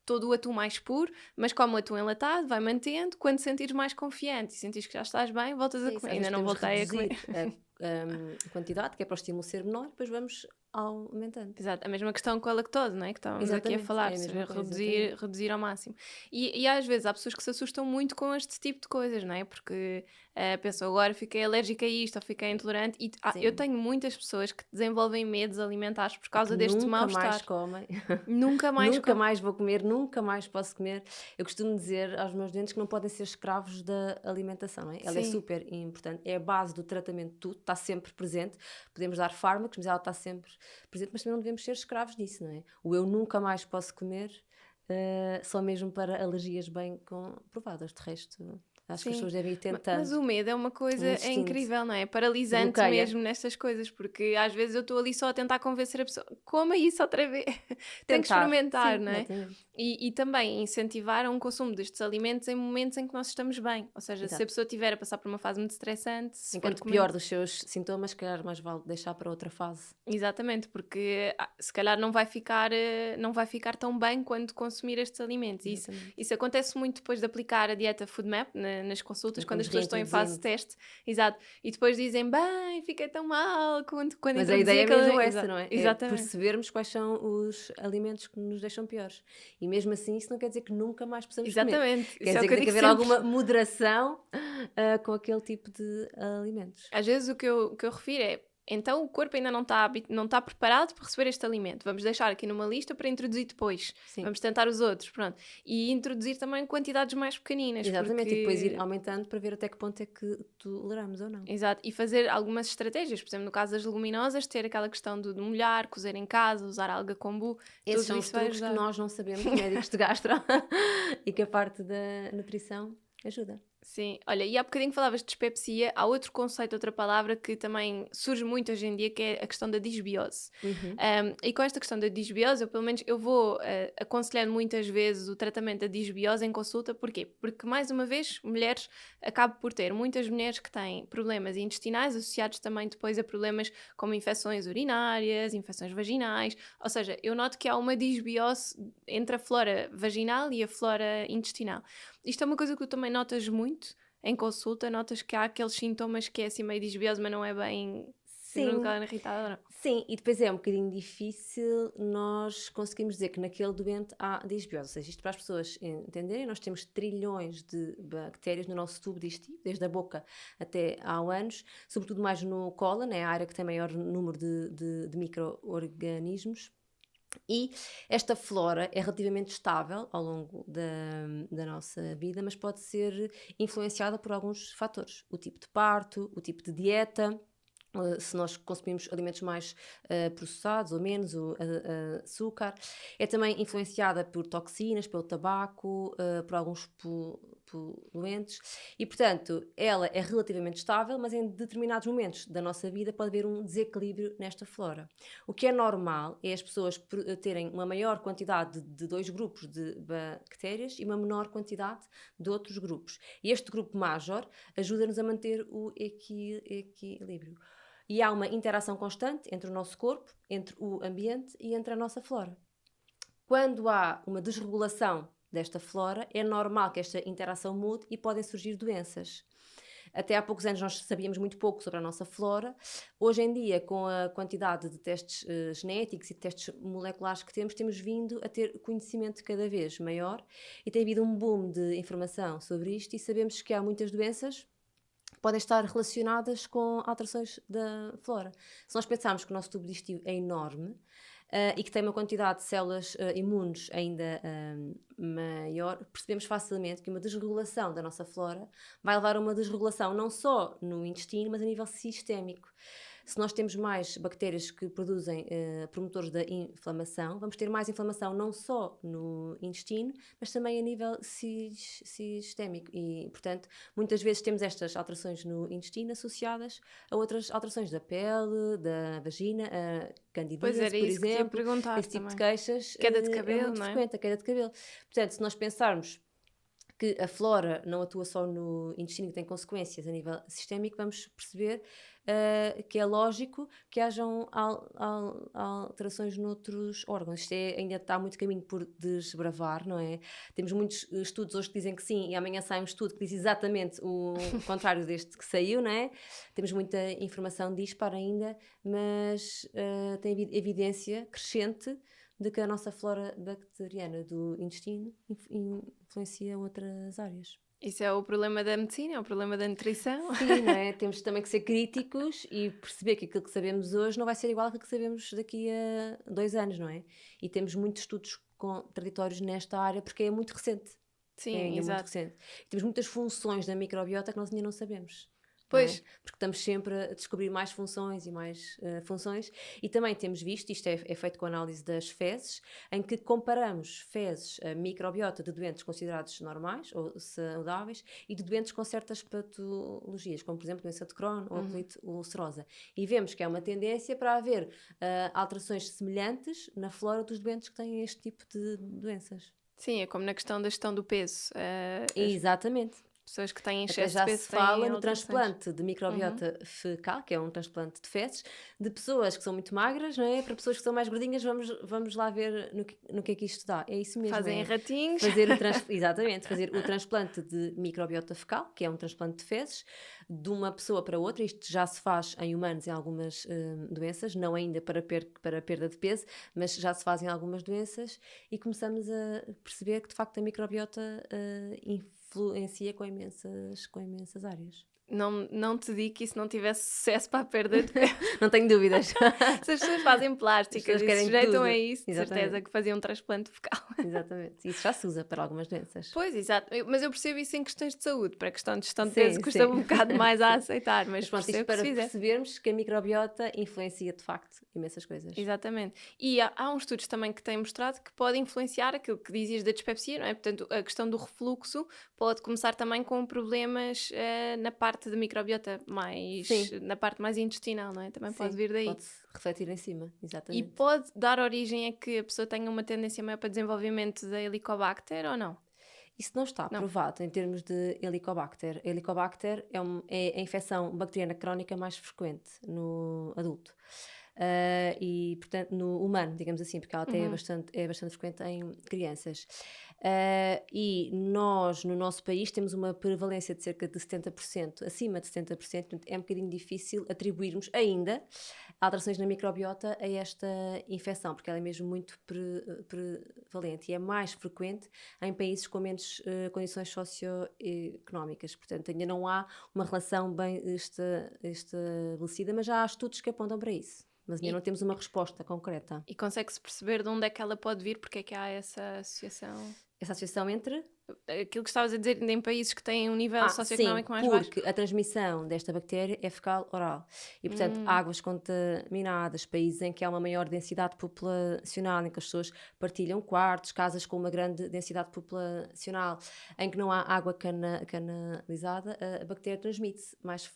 todo o atum mais puro, mas como o atum enlatado, vai mantendo, quando sentires mais confiante e sentires que já estás bem, voltas a É isso, comer. às Ainda vezes não podemos voltei a comer. reduzir a quantidade, que é para o estímulo ser menor, depois vamos aumentando. Exato, a mesma questão com a lactose, não é? Que estávamos aqui a Exatamente, falar, é ou a mesma seja, coisa, exatamente. reduzir ao máximo. E às vezes há pessoas que se assustam muito com este tipo de coisas, não é? Porque pensam, agora fiquei alérgica a isto ou fiquei intolerante. E eu Sim. tenho muitas pessoas que desenvolvem medos alimentares por E que causa deste nunca mais mal-estar. comem, Nunca mais nunca com. mais vou comer, nunca mais posso comer. Eu costumo dizer aos meus doentes que não podem ser escravos da alimentação, não é? Ela é Sim, super importante, é a base do tratamento de tudo, está sempre presente. Podemos dar fármacos, mas ela está sempre presente, mas também não devemos ser escravos disso, não é? O eu nunca mais posso comer, só mesmo para alergias bem comprovadas. De resto, acho que as sim. pessoas devem ir Mas tentando, o medo é uma coisa, um é instinto incrível, não é? É que paralisante bloqueia. mesmo nestas coisas, porque às vezes eu estou ali só a tentar convencer a pessoa, coma isso outra vez, tem que Tentar, experimentar, sim, não é? exatamente. E também incentivar a um consumo destes alimentos em momentos em que nós estamos bem, ou seja, se a Exato. pessoa estiver a passar por uma fase muito estressante, se for Enquanto comendo. pior dos seus sintomas, se calhar mais vale deixar para outra fase. Exatamente, porque se calhar não vai ficar tão bem quando consumir estes alimentos. Exatamente. Isso acontece muito depois de aplicar a dieta FoodMap nas consultas, Sim, quando vamos as pessoas estão em fase de reintroduzindo. teste, exato, e depois dizem, bem, fiquei tão mal quando Mas a introduzi ideia é mesmo aquele. essa, não é? É Exatamente, percebermos quais são os alimentos que nos deixam piores. E mesmo assim, isso não quer dizer que nunca mais possamos comer. exatamente, Quer isso é dizer o que que eu tem que digo haver sempre. alguma moderação com aquele tipo de alimentos. Às vezes o que eu refiro é, então o corpo ainda não está preparado para receber este alimento. Vamos deixar aqui numa lista para introduzir depois. Sim, Vamos tentar os outros, pronto. E introduzir também quantidades mais pequeninas, exatamente. E depois ir porque. aumentando para ver até que ponto é que toleramos ou não. Exato, e fazer algumas estratégias, por exemplo, no caso das leguminosas, ter aquela questão de molhar, cozer em casa, usar alga kombu, Esses tudo são os isso vai truques que ajudar. nós não sabemos, médicos de gastro, e que a parte da nutrição ajuda. Sim, olha, e há bocadinho falavas de dispepsia, há outro conceito, outra palavra que também surge muito hoje em dia, que é a questão da disbiose. Uhum. E com esta questão da disbiose, eu pelo menos eu vou aconselhando muitas vezes o tratamento da disbiose em consulta, porquê? Porque mais uma vez, mulheres, acabo por ter muitas mulheres que têm problemas intestinais associados também depois a problemas como infecções urinárias, infecções vaginais, ou seja, eu noto que há uma disbiose entre a flora vaginal e a flora intestinal. Isto é uma coisa que tu também notas muito em consulta, notas que há aqueles sintomas que é assim meio disbiose, mas não é bem síndrome de Sim, caverna irritada, ou não? sim, e depois é um bocadinho difícil nós conseguimos dizer que naquele doente há disbiose, ou seja, isto para as pessoas entenderem, nós temos trilhões de bactérias no nosso tubo digestivo, desde a boca até ao ânus, sobretudo mais no cólon, é a área que tem maior número de micro-organismos. E esta flora é relativamente estável ao longo da nossa vida, mas pode ser influenciada por alguns fatores. O tipo de parto, o tipo de dieta, se nós consumimos alimentos mais processados ou menos, o açúcar. É também influenciada por toxinas, pelo tabaco, por alguns poluentes. E, portanto, ela é relativamente estável, mas em determinados momentos da nossa vida pode haver um desequilíbrio nesta flora. O que é normal é as pessoas terem uma maior quantidade de dois grupos de bactérias e uma menor quantidade de outros grupos. E este grupo major ajuda-nos a manter o equilíbrio. E há uma interação constante entre o nosso corpo, entre o ambiente e entre a nossa flora. Quando há uma desregulação desta flora, é normal que esta interação mude e podem surgir doenças. Até há poucos anos nós sabíamos muito pouco sobre a nossa flora. Hoje em dia, com a quantidade de testes genéticos e testes moleculares que temos vindo a ter conhecimento cada vez maior e tem havido um boom de informação sobre isto e sabemos que há muitas doenças podem estar relacionadas com alterações da flora. Se nós pensarmos que o nosso tubo digestivo é enorme, e que tem uma quantidade de células imunes ainda maior, percebemos facilmente que uma desregulação da nossa flora vai levar a uma desregulação não só no intestino, mas a nível sistémico. Se nós temos mais bactérias que produzem promotores da inflamação, vamos ter mais inflamação não só no intestino, mas também a nível sistémico. E, portanto, muitas vezes temos estas alterações no intestino associadas a outras alterações da pele, da vagina, a Pois candidíase, era por isso que te ia exemplo. perguntar Esse tipo de também. queixas Queda de é cabelo, muito não é? frequente, a queda de cabelo. Portanto, se nós pensarmos que a flora não atua só no intestino e tem consequências a nível sistémico, vamos perceber que é lógico que hajam alterações noutros órgãos. Isto ainda está muito caminho por desbravar, não é? Temos muitos estudos hoje que dizem que sim, e amanhã sai um estudo que diz exatamente o contrário deste que saiu, não é? Temos muita informação dispara ainda, mas tem evidência crescente de que a nossa flora bacteriana do intestino influencia outras áreas. Isso é o problema da medicina, é o problema da nutrição. Sim, não é? Temos também que ser críticos e perceber que aquilo que sabemos hoje não vai ser igual àquilo que sabemos daqui a 2 anos, não é? E temos muitos estudos contraditórios nesta área porque é muito recente. É Sim, ainda muito exato. recente. Temos muitas funções da microbiota que nós ainda não sabemos. Não é? Pois, Porque estamos sempre a descobrir mais funções e mais funções, e também temos visto, isto é feito com a análise das fezes, em que comparamos fezes, a microbiota de doentes considerados normais ou saudáveis e de doentes com certas patologias, como por exemplo doença de Crohn ou colite ulcerosa, e vemos que há uma tendência para haver alterações semelhantes na flora dos doentes que têm este tipo de doenças. sim, é como na questão da gestão do peso. As Exatamente. pessoas que têm Até excesso de já peso se têm fala no alterações. transplante de microbiota fecal, que é um transplante de fezes, de pessoas que são muito magras, não é? Para pessoas que são mais gordinhas, vamos lá ver no que é que isto dá. É isso mesmo, Fazem é ratinhos. exatamente, fazer o transplante de microbiota fecal, que é um transplante de fezes, de uma pessoa para outra. Isto já se faz em humanos em algumas doenças, não ainda para perda de peso, mas já se faz em algumas doenças, e começamos a perceber que de facto a microbiota influencia com imensas áreas. Não te digo que isso não tivesse sucesso para a perda de peso. Não tenho dúvidas. Se as pessoas fazem As plásticas pessoas e se querem sujeitam tudo. a isso, de certeza Exatamente. que faziam um transplante fecal. Exatamente. Isso já se usa para algumas doenças. Pois, exato. Mas eu percebo isso em questões de saúde. Para a questão de gestão de Sim, peso custa sim. um bocado mais a aceitar, mas Mas pronto, isto percebo que se para fizer. percebermos que a microbiota influencia de facto imensas coisas. Exatamente. E há uns estudos também que têm mostrado que pode influenciar aquilo que dizias da dispepsia, não é? Portanto, a questão do refluxo pode começar também com problemas na parte da microbiota, Sim. na parte mais intestinal, não é? Também pode Sim, vir daí. pode-se refletir em cima, E exatamente. pode dar origem a que a pessoa tenha uma tendência maior para desenvolvimento da Helicobacter ou não? Isso não está Não. provado em termos de Helicobacter. Helicobacter é a infecção bacteriana crónica mais frequente no adulto. E, portanto, no humano, digamos assim, porque ela até é bastante frequente em crianças. E nós, no nosso país, temos uma prevalência de cerca de 70%, acima de 70%, portanto, é um bocadinho difícil atribuirmos ainda alterações na microbiota a esta infecção, porque ela é mesmo muito prevalente e é mais frequente em países com menos condições socioeconómicas. Portanto, ainda não há uma relação bem estabelecida, mas já há estudos que apontam para isso. Mas ainda E- não temos uma resposta concreta. E consegue-se perceber de onde é que ela pode vir, porque é que há essa associação? Essa associação entre... Aquilo que estavas a dizer, em países que têm um nível Sim, socioeconómico mais baixo. porque a transmissão desta bactéria é fecal-oral. E, portanto, águas contaminadas, países em que há uma maior densidade populacional, em que as pessoas partilham quartos, casas com uma grande densidade populacional, em que não há água canalizada, a bactéria transmite-se mais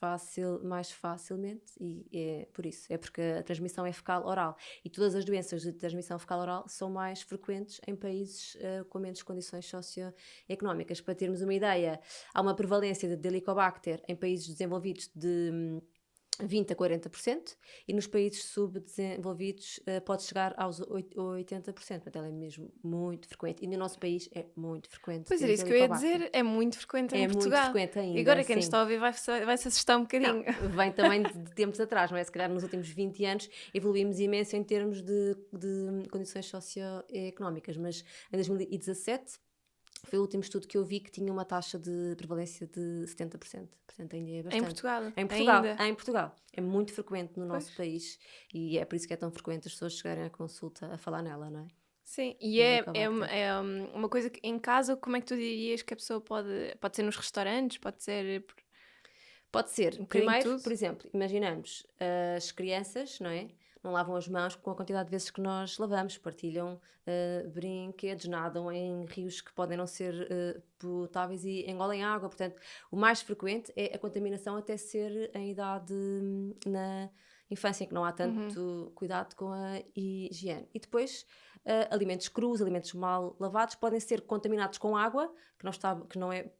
facilmente, e é por isso. É porque a transmissão é fecal-oral. E todas as doenças de transmissão fecal-oral são mais frequentes em países com menos condições socioeconómicas. Para termos uma ideia, há uma prevalência de Helicobacter em países desenvolvidos de 20% a 40%, e nos países subdesenvolvidos pode chegar aos 80%. Portanto, ela é mesmo muito frequente. E no nosso país é muito frequente. Pois era termos isso que eu ia Helicobacter. dizer, é muito frequente em É muito Portugal. frequente ainda. E agora quem nos sim. está a ouvir vai-se assustar um bocadinho. Não, vem também de tempos atrás, não é? Se calhar nos últimos 20 anos evoluímos imenso em termos de condições socioeconómicas, mas em 2017 Foi o último estudo que eu vi que tinha uma taxa de prevalência de 70%. Portanto, ainda é bastante. Em Portugal? Em Portugal, Ainda? em Portugal. É muito frequente no Pois. nosso país e é por isso que é tão frequente as pessoas chegarem à consulta a falar nela, não é? Sim, e Helicobacter. uma coisa que em casa, como é que tu dirias que a pessoa pode ser nos restaurantes, pode ser Pode ser. um bocadinho de Primeiro, tudo? por exemplo, imaginamos as crianças, não é? Não lavam as mãos com a quantidade de vezes que nós lavamos, partilham brinquedos, nadam em rios que podem não ser potáveis e engolem água. Portanto, o mais frequente é a contaminação até ser em idade na infância, em que não há Uhum. tanto cuidado com a higiene. E depois, alimentos crus, alimentos mal lavados, podem ser contaminados com água, que não é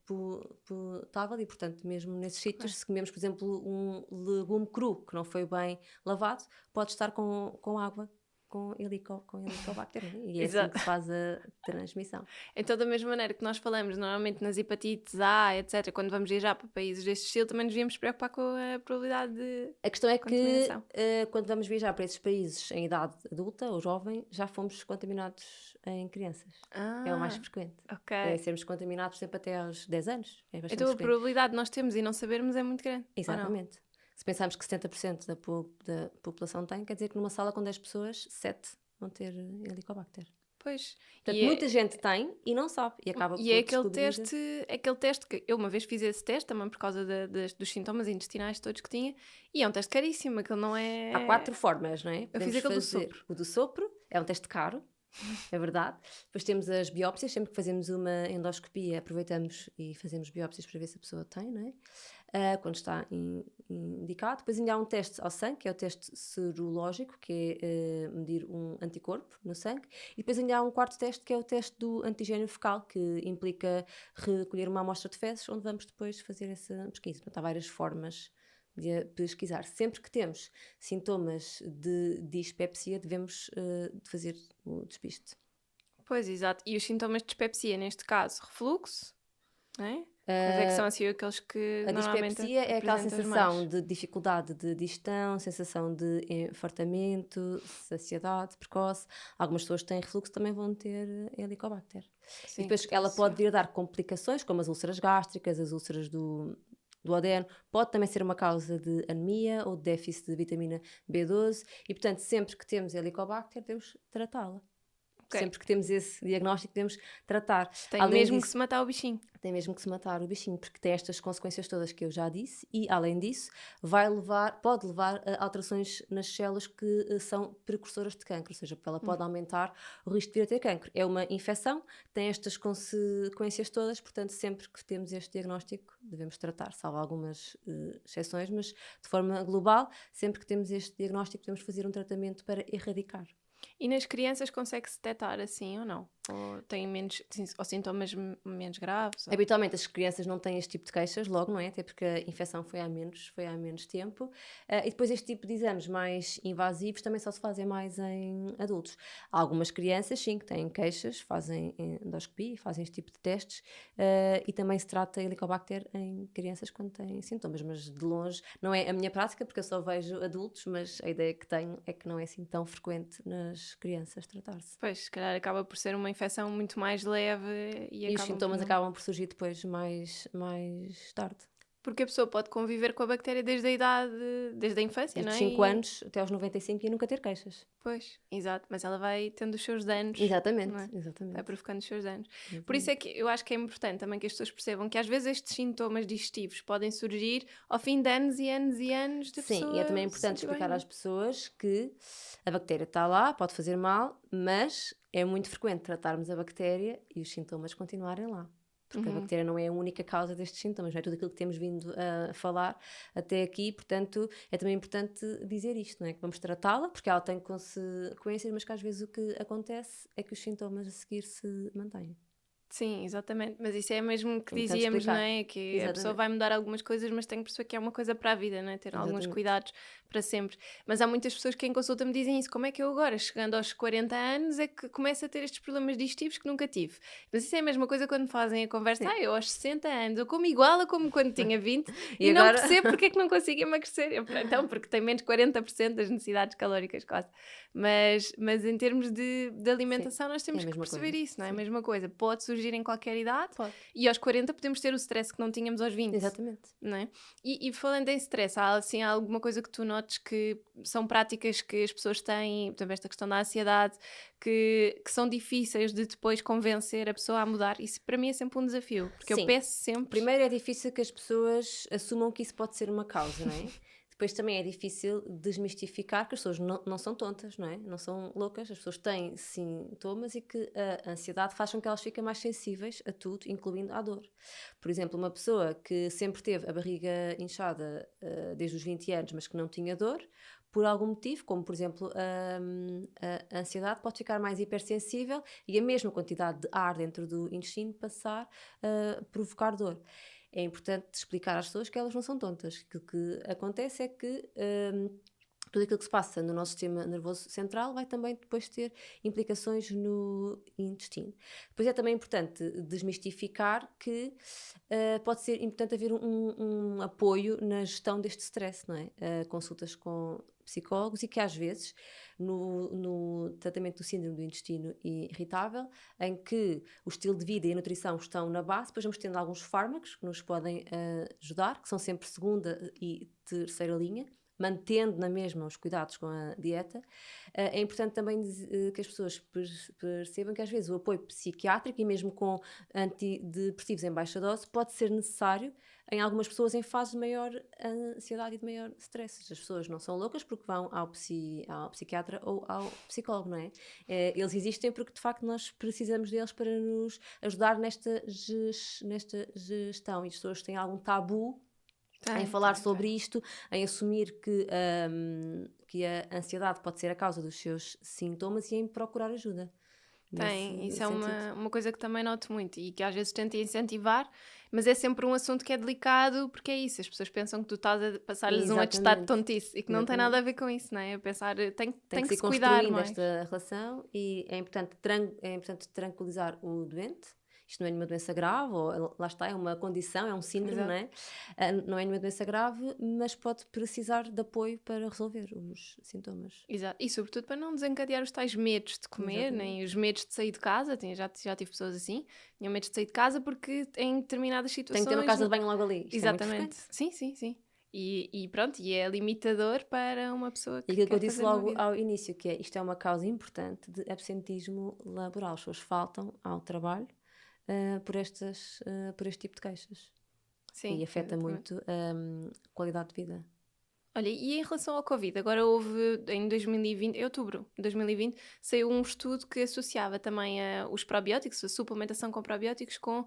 potável e, portanto, mesmo nesses sítios, Ok. se comemos, por exemplo, um legume cru que não foi bem lavado, pode estar com água, com helicobacter, não é? E é assim que Exato. se faz a transmissão. Então, da mesma maneira que nós falamos normalmente nas hepatites A, etc., quando vamos viajar para países deste estilo, também nos devíamos preocupar com a probabilidade de A questão é que, contaminação. quando vamos viajar para esses países em idade adulta ou jovem, já fomos contaminados em crianças. É o mais Ah, frequente. ok. É sermos contaminados sempre até aos 10 anos. É bastante Então a frequente. probabilidade de nós termos e não sabermos é muito grande, ou não? Exatamente. Se pensarmos que 70% da população tem, quer dizer que numa sala com 10 pessoas, 7 vão ter helicobacter. Pois. Portanto, E muita é, gente tem e não sabe. E acaba e é por descobrir. aquele teste que eu uma vez fiz esse teste também por causa dos sintomas intestinais todos que tinha, e é um teste caríssimo, aquele não Há é. 4 formas, não é? Eu fiz Podemos aquele do fazer sopro. o do sopro, é um teste caro, é verdade. Depois temos as biópsias, sempre que fazemos uma endoscopia, aproveitamos e fazemos biópsias para ver se a pessoa tem, não é? Quando está indicado. Depois ainda há um teste ao sangue, que é o teste serológico, que é medir um anticorpo no sangue. E depois ainda há um quarto teste, que é o teste do antigênio fecal, que implica recolher uma amostra de fezes, onde vamos depois fazer essa pesquisa. Portanto, há várias formas de a pesquisar. Sempre que temos sintomas de dispepsia, devemos de fazer o despiste. Pois, exato. E os sintomas de dispepsia, neste caso, refluxo, não é? Quais é que são assim aqueles que A normalmente dispepsia é aquela apresentas sensação mais? de dificuldade de digestão, sensação de enfartamento, saciedade precoce. Algumas pessoas que têm refluxo também vão ter helicobacter. E Sim, que depois está ela pode associado. vir a dar complicações, como as úlceras gástricas, as úlceras do duodeno. Pode também ser uma causa de anemia ou de déficit de vitamina B12. E, portanto, sempre que temos helicobacter, devemos tratá-la. Ok. Sempre que temos esse diagnóstico, devemos tratar. Tem Além mesmo que disso, se matar o bichinho. tem mesmo que se matar o bichinho, porque tem estas consequências todas que eu já disse e, além disso, pode levar a alterações nas células que são precursoras de cancro, ou seja, ela pode aumentar o risco de vir a ter cancro. É uma infecção, tem estas consequências todas, portanto, sempre que temos este diagnóstico, devemos tratar, salvo algumas exceções, mas de forma global, sempre que temos este diagnóstico, devemos fazer um tratamento para erradicar. E nas crianças consegue-se detectar assim ou não? Ou têm menos, ou sintomas menos graves? Ou... Habitualmente as crianças não têm este tipo de queixas logo, não é? Até porque a infecção foi há menos tempo. E depois este tipo de exames mais invasivos também só se fazem mais em adultos. Há algumas crianças, sim, que têm queixas, fazem endoscopia, fazem este tipo de testes e também se trata helicobacter em crianças quando têm sintomas, mas de longe não é a minha prática porque eu só vejo adultos, mas a ideia que tenho é que não é assim tão frequente nas crianças tratar-se. Pois, se calhar acaba por ser uma infecção muito mais leve e E os acabam por sintomas não. acabam por surgir depois mais tarde. Porque a pessoa pode conviver com a bactéria desde a idade, desde a infância, Desde não os é? 5 anos até aos 95 e nunca ter queixas. Pois, exato, mas ela vai tendo os seus danos, não Exatamente, é? Vai exatamente, provocando os seus danos. Por isso exatamente. é que eu acho que é importante também que as pessoas percebam que às vezes estes sintomas digestivos podem surgir ao fim de anos e anos e anos da Sim, e é também pessoa se importante sentir bem, explicar não às é? pessoas que a bactéria está lá, pode fazer mal, mas é muito frequente tratarmos a bactéria e os sintomas continuarem lá. Porque a Uhum. bactéria não é a única causa destes sintomas, não é tudo aquilo que temos vindo a falar até aqui, portanto é também importante dizer isto, não é? Que vamos tratá-la, porque ela tem consequências, mas que às vezes o que acontece é que os sintomas a seguir se mantêm. Sim, exatamente. Mas isso é mesmo que É importante dizíamos, não explicar. é? Que a pessoa Exatamente, vai mudar algumas coisas, mas tem que perceber que é uma coisa para a vida, não é? Ter alguns exatamente. cuidados para sempre. Mas há muitas pessoas que em consulta me dizem isso. Como é que eu agora, chegando aos 40 anos, é que começo a ter estes problemas digestivos que nunca tive? Mas isso é a mesma coisa quando fazem a conversa. Sim. Ah, eu aos 60 anos, eu como igual a como quando tinha 20 E e não agora? percebo porque é que não consigo emagrecer. Então, porque tem menos 40% das necessidades calóricas quase. Mas em termos de Sim, alimentação nós é a temos que mesma perceber coisa. isso, não é? A Sim, mesma coisa. Pode surgir surgir em qualquer idade. Pode. E aos 40 podemos ter o stress que não tínhamos aos 20. Exatamente. Não é? E falando em stress, há assim alguma coisa que tu notes que são práticas que as pessoas têm, por exemplo, esta questão da ansiedade, que são difíceis de depois convencer a pessoa a mudar? Isso para mim é sempre um desafio, porque eu Sim. peço sempre. Primeiro é difícil que as pessoas assumam que isso pode ser uma causa, não é? Depois também é difícil desmistificar que as pessoas não são tontas, não é? Não são loucas, as pessoas têm sintomas e que a ansiedade faz com que elas fiquem mais sensíveis a tudo, incluindo à dor. Por exemplo, uma pessoa que sempre teve a barriga inchada desde os 20 anos, mas que não tinha dor, por algum motivo, como por exemplo a ansiedade, pode ficar mais hipersensível e a mesma quantidade de ar dentro do intestino passar a provocar dor. É importante explicar às pessoas que elas não são tontas. O que acontece é que tudo aquilo que se passa no nosso sistema nervoso central vai também depois ter implicações no intestino. Depois é também importante desmistificar que pode ser importante haver um apoio na gestão deste stress, não é? Consultas com psicólogos e que às vezes no tratamento do síndrome do intestino irritável, em que o estilo de vida e a nutrição estão na base, depois vamos tendo alguns fármacos que nos podem ajudar, que são sempre segunda e terceira linha, mantendo na mesma os cuidados com a dieta. É importante também que as pessoas percebam que às vezes o apoio psiquiátrico e mesmo com antidepressivos em baixa dose pode ser necessário em algumas pessoas em fase de maior ansiedade e de maior stress. As pessoas não são loucas porque vão ao psiquiatra ou ao psicólogo, não é? Eles existem porque de facto nós precisamos deles para nos ajudar nesta gestão, e as pessoas têm algum tabu em falar sobre isto, em assumir que a ansiedade pode ser a causa dos seus sintomas e em procurar ajuda. Isso é uma coisa que também noto muito e que às vezes tento incentivar, mas é sempre um assunto que é delicado, porque é isso, as pessoas pensam que tu estás a passar-lhes um atestado de tontice e que não tem nada a ver com isso, não é? A pensar, tem que se cuidar mais. Esta relação, e é importante tranquilizar o doente. Isto não é nenhuma doença grave, ou lá está, é uma condição, é um síndrome, não é? Não é nenhuma doença grave, mas pode precisar de apoio para resolver os sintomas. Exato, e sobretudo para não desencadear os tais medos de comer, nem os medos de sair de casa. Já tive pessoas assim, tinham medos de sair de casa porque em determinadas situações... Tem que ter uma casa de banho logo ali. Isto exatamente, sim. E pronto, e é limitador para uma pessoa que aquilo que eu quer disse fazer logo ao início, que é, isto é uma causa importante de absentismo laboral. As pessoas faltam ao trabalho por este tipo de queixas. Sim, E afeta exatamente. muito a qualidade de vida. Olha, e em relação ao Covid, agora houve em 2020, em outubro de 2020, saiu um estudo que associava também os probióticos, a suplementação com probióticos, com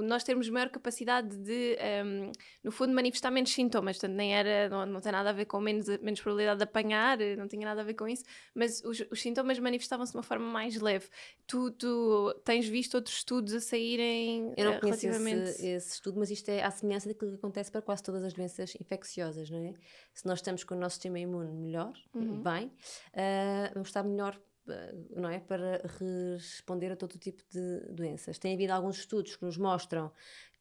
nós termos maior capacidade de, no fundo, manifestar menos sintomas. Portanto, não tem nada a ver com menos probabilidade de apanhar, não tinha nada a ver com isso, mas os sintomas manifestavam-se de uma forma mais leve. Tu tens visto outros estudos a saírem Eu não conheço relativamente... esse estudo, mas isto é à semelhança daquilo que acontece para quase todas as doenças infecciosas, não é? Se nós estamos com o nosso sistema imune melhor, bem, vamos estar melhor, não é? Para responder a todo tipo de doenças. Tem havido alguns estudos que nos mostram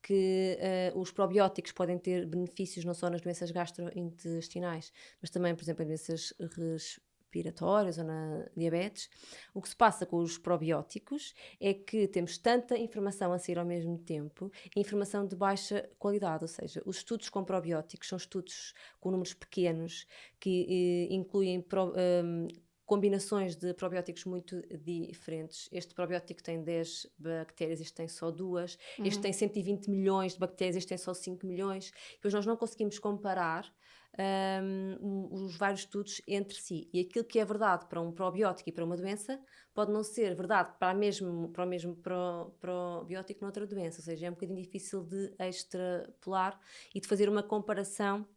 que os probióticos podem ter benefícios não só nas doenças gastrointestinais, mas também, por exemplo, em doenças respiratórias ou na diabetes. O que se passa com os probióticos é que temos tanta informação a sair ao mesmo tempo, informação de baixa qualidade, ou seja, os estudos com probióticos são estudos com números pequenos que incluem combinações de probióticos muito diferentes. Este probiótico tem 10 bactérias, este tem só 2, este tem 120 milhões de bactérias, este tem só 5 milhões. Depois nós não conseguimos comparar os vários estudos entre si. E aquilo que é verdade para um probiótico e para uma doença pode não ser verdade para o mesmo probiótico noutra doença. Ou seja, é um bocadinho difícil de extrapolar e de fazer uma comparação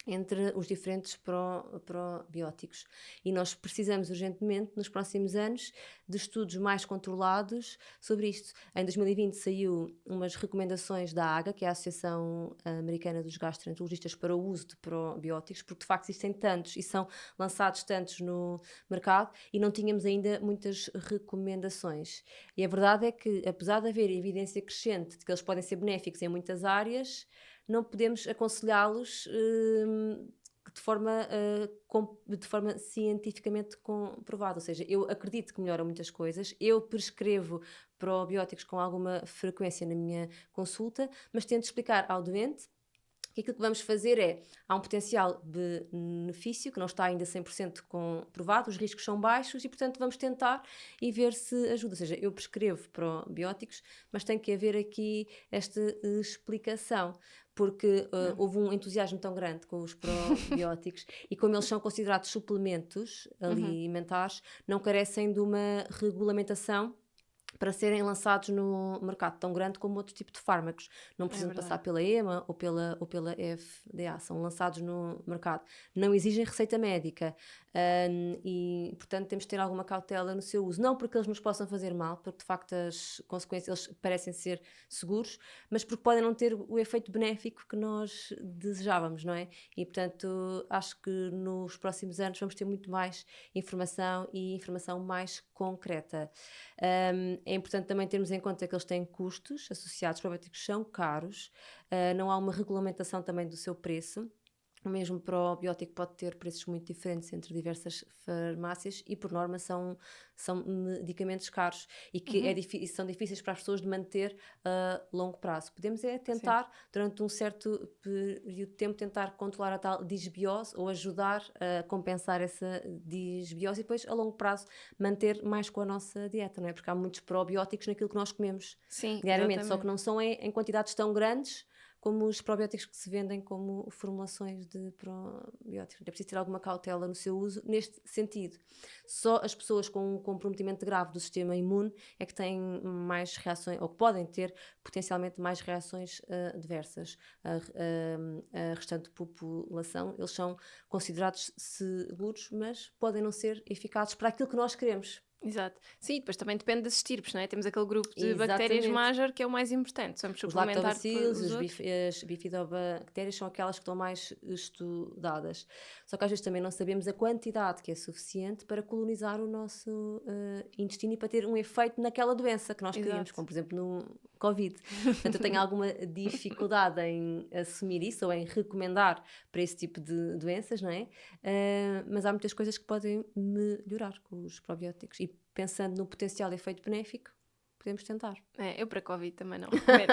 entre os diferentes probióticos. E nós precisamos urgentemente, nos próximos anos, de estudos mais controlados sobre isto. Em 2020 saiu umas recomendações da AGA, que é a Associação Americana dos Gastroenterologistas, para o uso de probióticos, porque de facto existem tantos e são lançados tantos no mercado e não tínhamos ainda muitas recomendações. E a verdade é que, apesar de haver evidência crescente de que eles podem ser benéficos em muitas áreas, não podemos aconselhá-los de forma cientificamente comprovada. Ou seja, eu acredito que melhora muitas coisas, eu prescrevo probióticos com alguma frequência na minha consulta, mas tento explicar ao doente que aquilo que vamos fazer é, há um potencial benefício que não está ainda 100% comprovado, os riscos são baixos e, portanto, vamos tentar e ver se ajuda. Ou seja, eu prescrevo probióticos, mas tem que haver aqui esta explicação, porque houve um entusiasmo tão grande com os probióticos e como eles são considerados suplementos alimentares, não carecem de uma regulamentação para serem lançados no mercado tão grande como outro tipo de fármacos. Não precisam passar pela EMA ou pela FDA, são lançados no mercado. Não exigem receita médica e, portanto, temos de ter alguma cautela no seu uso. Não porque eles nos possam fazer mal, porque de facto as consequências eles parecem ser seguros, mas porque podem não ter o efeito benéfico que nós desejávamos, não é? E, portanto, acho que nos próximos anos vamos ter muito mais informação e informação mais concreta. É importante também termos em conta que eles têm custos associados, os probióticos são caros, não há uma regulamentação também do seu preço. O mesmo probiótico pode ter preços muito diferentes entre diversas farmácias e, por norma, são medicamentos caros e que são difíceis para as pessoas de manter a longo prazo. Podemos tentar, durante um certo período de tempo, tentar controlar a tal disbiose ou ajudar a compensar essa disbiose e depois, a longo prazo, manter mais com a nossa dieta, não é? Porque há muitos probióticos naquilo que nós comemos diariamente, só que não são em quantidades tão grandes como os probióticos que se vendem como formulações de probióticos. É preciso ter alguma cautela no seu uso neste sentido. Só as pessoas com um comprometimento grave do sistema imune é que têm mais reações, ou que podem ter potencialmente mais reações adversas. A restante população, eles são considerados seguros, mas podem não ser eficazes para aquilo que nós queremos. Exato. Sim, depois também depende das estirpes, não é? Temos aquele grupo de bactérias major que é o mais importante. Vamos suplementar os lactobacilos, as bifidobactérias são aquelas que estão mais estudadas. Só que às vezes também não sabemos a quantidade que é suficiente para colonizar o nosso intestino e para ter um efeito naquela doença que nós queríamos, como por exemplo no Covid. Portanto, eu tenho alguma dificuldade em assumir isso ou em recomendar para esse tipo de doenças, não é? Mas há muitas coisas que podem melhorar com os probióticos. E pensando no potencial efeito benéfico, podemos tentar. Eu para Covid também não recomendo.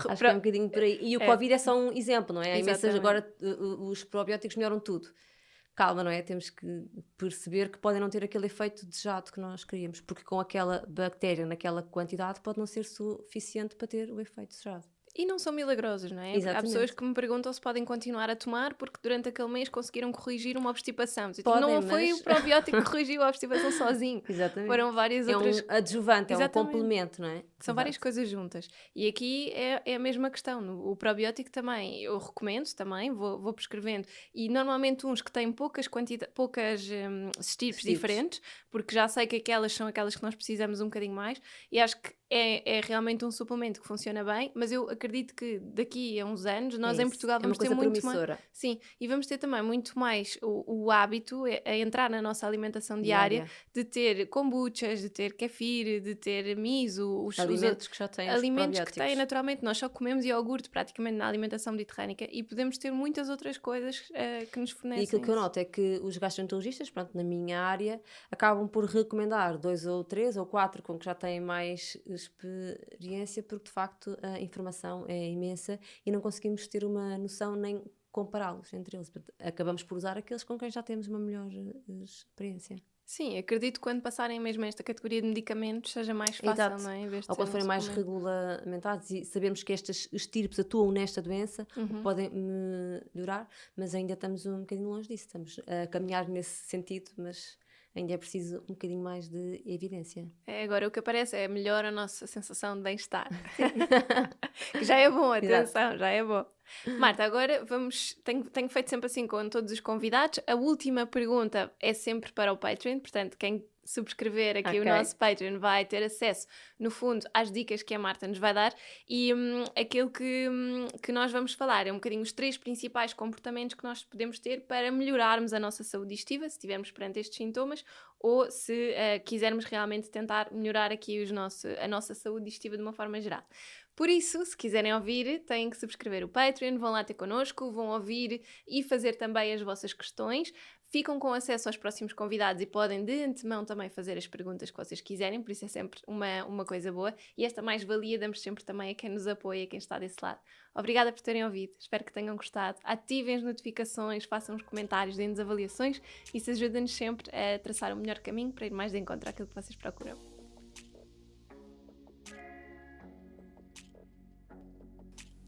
Acho que é um bocadinho por aí. E o Covid é só um exemplo, não é? Agora os probióticos melhoram tudo. Calma, não é? Temos que perceber que podem não ter aquele efeito desejado que nós queríamos, porque com aquela bactéria naquela quantidade pode não ser suficiente para ter o efeito desejado. E não são milagrosos, não é? Há pessoas que me perguntam se podem continuar a tomar porque durante aquele mês conseguiram corrigir uma obstipação. Não foi o probiótico que corrigiu a obstipação sozinho. Exatamente. Foram várias outras... É um adjuvante, é um complemento, não é? São várias coisas juntas. E aqui é a mesma questão. O probiótico também, eu recomendo também, vou prescrevendo. E normalmente uns que têm poucas estirpes diferentes, porque já sei que aquelas são aquelas que nós precisamos um bocadinho mais. E acho que é realmente um suplemento que funciona bem, mas eu acredito que daqui a uns anos nós em Portugal vamos ter muito promissora. mais... Sim, e vamos ter também muito mais o hábito a entrar na nossa alimentação diária de ter kombuchas, de ter kefir, de ter miso, alimentos que já têm alimentos que têm naturalmente. Nós só comemos iogurte praticamente na alimentação mediterrânica e podemos ter muitas outras coisas que nos fornecem. E aquilo que eu noto é que os gastroenterologistas, pronto, na minha área, acabam por recomendar 2 ou 3 ou 4 com que já têm mais experiência, porque de facto a informação é imensa e não conseguimos ter uma noção nem compará-los entre eles. Acabamos por usar aqueles com quem já temos uma melhor experiência. Sim, acredito que quando passarem mesmo a esta categoria de medicamentos seja mais fácil, não é? Em vez de ou quando forem mais regulamentados e sabemos que estas estirpes atuam nesta doença, podem melhorar, mas ainda estamos um bocadinho longe disso. Estamos a caminhar nesse sentido, mas ainda é preciso um bocadinho mais de evidência. Agora o que aparece é melhor a nossa sensação de bem-estar. Que já é bom, atenção, já é bom. Marta, agora tenho feito sempre assim com todos os convidados. A última pergunta é sempre para o Patreon, portanto, quem subscrever aqui o Ok. nosso Patreon vai ter acesso, no fundo, às dicas que a Marta nos vai dar e aquilo que nós vamos falar é um bocadinho os 3 principais comportamentos que nós podemos ter para melhorarmos a nossa saúde digestiva, se estivermos perante estes sintomas ou se quisermos realmente tentar melhorar aqui a nossa saúde digestiva de uma forma geral. Por isso, se quiserem ouvir, têm que subscrever o Patreon, vão lá ter connosco, vão ouvir e fazer também as vossas questões. Ficam com acesso aos próximos convidados e podem de antemão também fazer as perguntas que vocês quiserem, por isso é sempre uma coisa boa. E esta mais-valia damos sempre também a quem nos apoia, a quem está desse lado. Obrigada por terem ouvido, espero que tenham gostado. Ativem as notificações, façam os comentários, deem-nos avaliações. Isso ajuda-nos sempre a traçar o melhor caminho para ir mais de encontro àquilo que vocês procuram.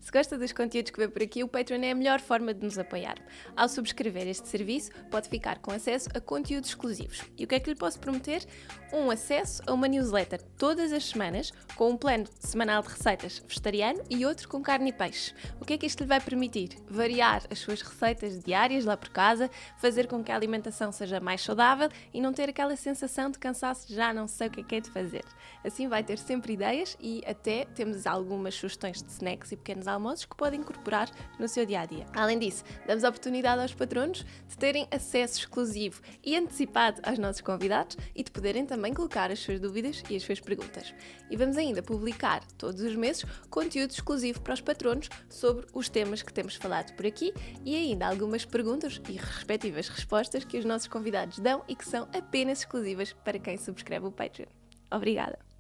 Se gosta dos conteúdos que vê por aqui, o Patreon é a melhor forma de nos apoiar. Ao subscrever este serviço, pode ficar com acesso a conteúdos exclusivos. E o que é que lhe posso prometer? Um acesso a uma newsletter todas as semanas, com um plano semanal de receitas vegetariano e outro com carne e peixe. O que é que isto lhe vai permitir? Variar as suas receitas diárias lá por casa, fazer com que a alimentação seja mais saudável e não ter aquela sensação de cansaço de já não sei o que é de fazer. Assim vai ter sempre ideias e até temos algumas sugestões de snacks e pequenos almoços que podem incorporar no seu dia-a-dia. Além disso, damos a oportunidade aos patronos de terem acesso exclusivo e antecipado aos nossos convidados e de poderem também colocar as suas dúvidas e as suas perguntas. E vamos ainda publicar todos os meses conteúdo exclusivo para os patronos sobre os temas que temos falado por aqui e ainda algumas perguntas e respectivas respostas que os nossos convidados dão e que são apenas exclusivas para quem subscreve o Patreon. Obrigada!